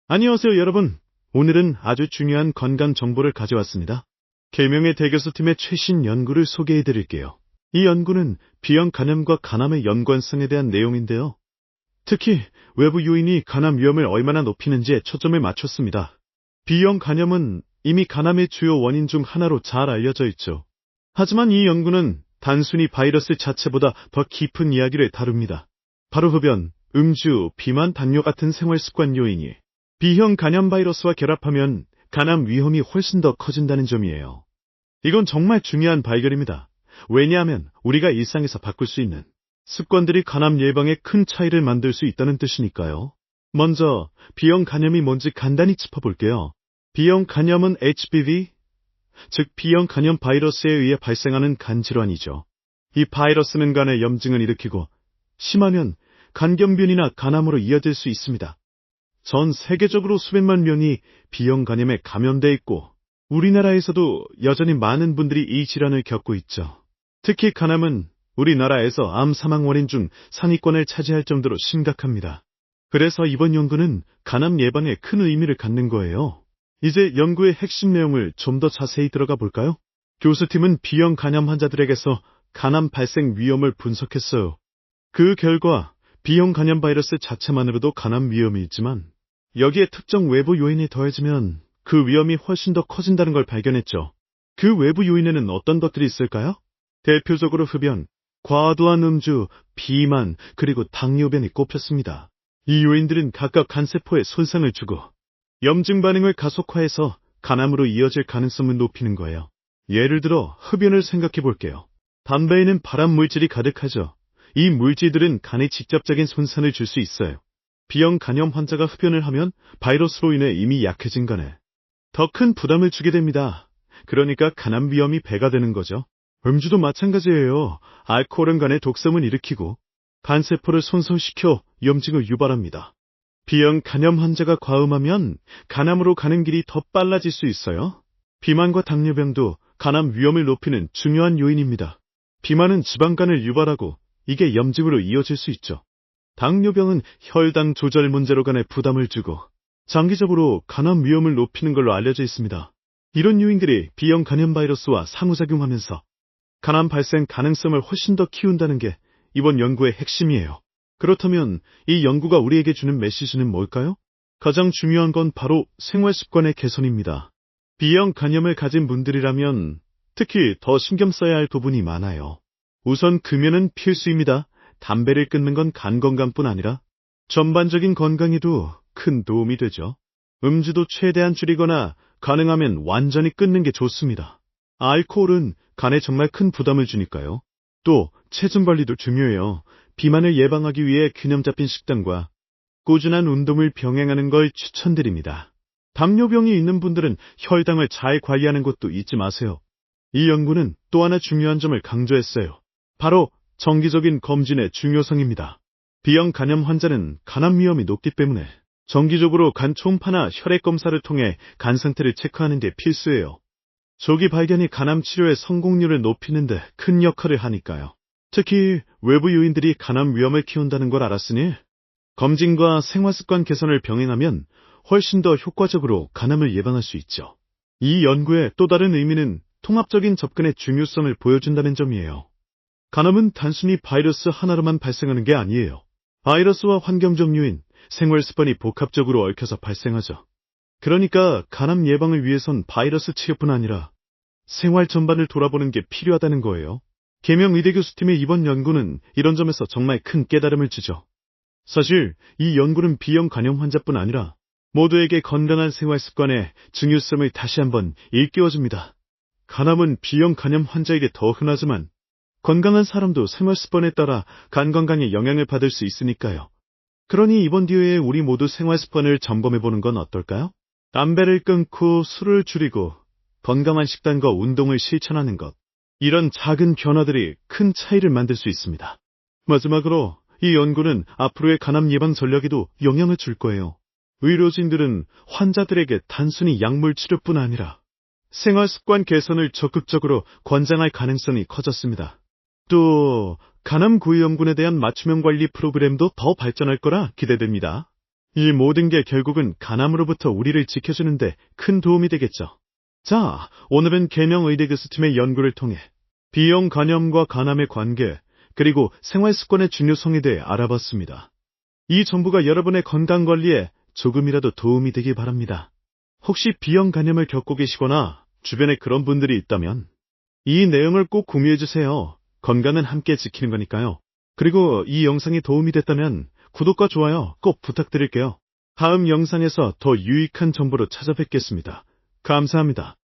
안녕하세요, 여러분. 오늘은 아주 중요한 건강 정보를 가져왔습니다. 계명의 대교수팀의 최신 연구를 소개해 드릴게요. 이 연구는 B형 간염과 간암의 연관성에 대한 내용인데요. 특히 외부 요인이 간암 위험을 얼마나 높이는지에 초점을 맞췄습니다. B형 간염은 이미 간암의 주요 원인 중 하나로 잘 알려져 있죠. 하지만 이 연구는 단순히 바이러스 자체보다 더 깊은 이야기를 다룹니다. 바로 흡연, 음주, 비만, 당뇨 같은 생활 습관 요인이 B형 간염 바이러스와 결합하면 간암 위험이 훨씬 더 커진다는 점이에요. 이건 정말 중요한 발견입니다. 왜냐하면 우리가 일상에서 바꿀 수 있는 습관들이 간암 예방에 큰 차이를 만들 수 있다는 뜻이니까요. 먼저 B형 간염이 뭔지 간단히 짚어볼게요. B형 간염은 HBV, 즉 B형 간염 바이러스에 의해 발생하는 간 질환이죠. 이 바이러스는 간에 염증을 일으키고 심하면 간경변이나 간암으로 이어질 수 있습니다. 전 세계적으로 수백만 명이 B형 간염에 감염돼 있고 우리나라에서도 여전히 많은 분들이 이 질환을 겪고 있죠. 특히 간암은 우리나라에서 암 사망 원인 중 상위권을 차지할 정도로 심각합니다. 그래서 이번 연구는 간암 예방에 큰 의미를 갖는 거예요. 이제 연구의 핵심 내용을 좀 더 자세히 들어가 볼까요? 교수팀은 B형 간염 환자들에게서 간암 발생 위험을 분석했어요. 그 결과 B형 간염 바이러스 자체만으로도 간암 위험이 있지만 여기에 특정 외부 요인이 더해지면 그 위험이 훨씬 더 커진다는 걸 발견했죠. 그 외부 요인에는 어떤 것들이 있을까요? 대표적으로 흡연, 과도한 음주, 비만, 그리고 당뇨병이 꼽혔습니다. 이 요인들은 각각 간세포에 손상을 주고 염증 반응을 가속화해서 간암으로 이어질 가능성을 높이는 거예요. 예를 들어 흡연을 생각해 볼게요. 담배에는 발암 물질이 가득하죠. 이 물질들은 간에 직접적인 손상을 줄 수 있어요. B형 간염 환자가 흡연을 하면 바이러스로 인해 이미 약해진 간에 더 큰 부담을 주게 됩니다. 그러니까 간암 위험이 배가 되는 거죠. 음주도 마찬가지예요. 알코올은 간에 독성을 일으키고 간세포를 손상시켜 염증을 유발합니다. B형 간염 환자가 과음하면 간암으로 가는 길이 더 빨라질 수 있어요. 비만과 당뇨병도 간암 위험을 높이는 중요한 요인입니다. 비만은 지방간을 유발하고 이게 염증으로 이어질 수 있죠. 당뇨병은 혈당 조절 문제로 간에 부담을 주고 장기적으로 간암 위험을 높이는 걸로 알려져 있습니다. 이런 요인들이 B형 간염 바이러스와 상호작용하면서 간암 발생 가능성을 훨씬 더 키운다는 게 이번 연구의 핵심이에요. 그렇다면 이 연구가 우리에게 주는 메시지는 뭘까요? 가장 중요한 건 바로 생활 습관의 개선입니다. B형 간염을 가진 분들이라면 특히 더 신경 써야 할 부분이 많아요. 우선 금연은 필수입니다. 담배를 끊는 건 간 건강뿐 아니라 전반적인 건강에도 큰 도움이 되죠. 음주도 최대한 줄이거나 가능하면 완전히 끊는 게 좋습니다. 알코올은 간에 정말 큰 부담을 주니까요. 또 체중 관리도 중요해요. 비만을 예방하기 위해 균형 잡힌 식단과 꾸준한 운동을 병행하는 걸 추천드립니다. 당뇨병이 있는 분들은 혈당을 잘 관리하는 것도 잊지 마세요. 이 연구는 또 하나 중요한 점을 강조했어요. 바로 정기적인 검진의 중요성입니다. B형 간염 환자는 간암 위험이 높기 때문에 정기적으로 간 초음파나 혈액 검사를 통해 간 상태를 체크하는 게 필수예요. 조기 발견이 간암 치료의 성공률을 높이는 데 큰 역할을 하니까요. 특히 외부 요인들이 간암 위험을 키운다는 걸 알았으니 검진과 생활습관 개선을 병행하면 훨씬 더 효과적으로 간암을 예방할 수 있죠. 이 연구의 또 다른 의미는 통합적인 접근의 중요성을 보여준다는 점이에요. 간암은 단순히 바이러스 하나로만 발생하는 게 아니에요. 바이러스와 환경적 요인, 생활 습관이 복합적으로 얽혀서 발생하죠. 그러니까 간암 예방을 위해선 바이러스 치료뿐 아니라 생활 전반을 돌아보는 게 필요하다는 거예요. 계명 의대 교수팀의 이번 연구는 이런 점에서 정말 큰 깨달음을 주죠. 사실 이 연구는 B형 간염 환자뿐 아니라 모두에게 건강한 생활 습관의 중요성을 다시 한번 일깨워줍니다. 간암은 B형 간염 환자에게 더 흔하지만 건강한 사람도 생활 습관에 따라 간 건강에 영향을 받을 수 있으니까요. 그러니 이번 기회에 우리 모두 생활 습관을 점검해보는 건 어떨까요? 담배를 끊고 술을 줄이고 건강한 식단과 운동을 실천하는 것. 이런 작은 변화들이 큰 차이를 만들 수 있습니다. 마지막으로 이 연구는 앞으로의 간암 예방 전략에도 영향을 줄 거예요. 의료진들은 환자들에게 단순히 약물 치료뿐 아니라 생활 습관 개선을 적극적으로 권장할 가능성이 커졌습니다. 또 간암 고위험군에 대한 맞춤형 관리 프로그램도 더 발전할 거라 기대됩니다. 이 모든 게 결국은 간암으로부터 우리를 지켜주는데 큰 도움이 되겠죠. 자, 오늘은 계명의대교수팀의 연구를 통해 B형 간염과 간암의 관계, 그리고 생활습관의 중요성에 대해 알아봤습니다. 이 정보가 여러분의 건강관리에 조금이라도 도움이 되길 바랍니다. 혹시 B형 간염을 겪고 계시거나 주변에 그런 분들이 있다면 이 내용을 꼭 공유해주세요. 건강은 함께 지키는 거니까요. 그리고 이 영상이 도움이 됐다면 구독과 좋아요 꼭 부탁드릴게요. 다음 영상에서 더 유익한 정보로 찾아뵙겠습니다. 감사합니다.